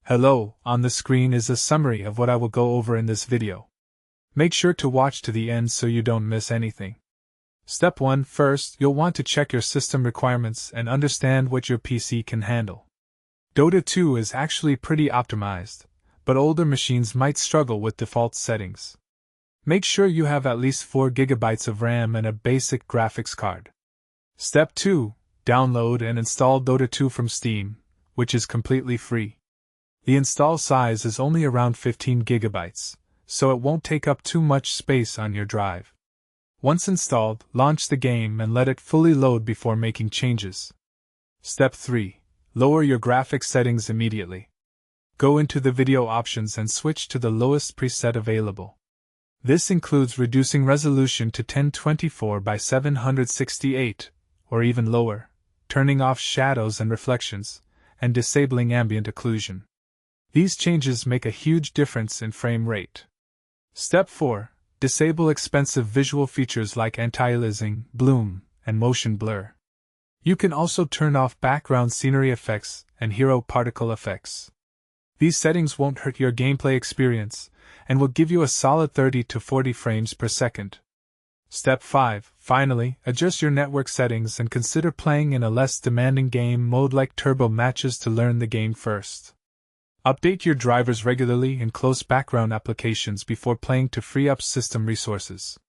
Hello, on the screen is a summary of what I will go over in this video. Make sure to watch to the end so you don't miss anything. Step 1. First, you'll want to check your system requirements and understand what your PC can handle. Dota 2 is actually pretty optimized, but older machines might struggle with default settings. Make sure you have at least 4 GB of RAM and a basic graphics card. Step 2. Download and install Dota 2 from Steam, which is completely free. The install size is only around 15 GB, so it won't take up too much space on your drive. Once installed, launch the game and let it fully load before making changes. Step 3. Lower your graphics settings immediately. Go into the video options and switch to the lowest preset available. This includes reducing resolution to 1024 by 768, or even lower, turning off shadows and reflections, and disabling ambient occlusion. These changes make a huge difference in frame rate. Step 4. Disable expensive visual features like anti-aliasing, bloom, and motion blur. You can also turn off background scenery effects and hero particle effects. These settings won't hurt your gameplay experience and will give you a solid 30 to 40 frames per second. Step 5. Finally, adjust your network settings and consider playing in a less demanding game mode like turbo matches to learn the game first. Update your drivers regularly and close background applications before playing to free up system resources.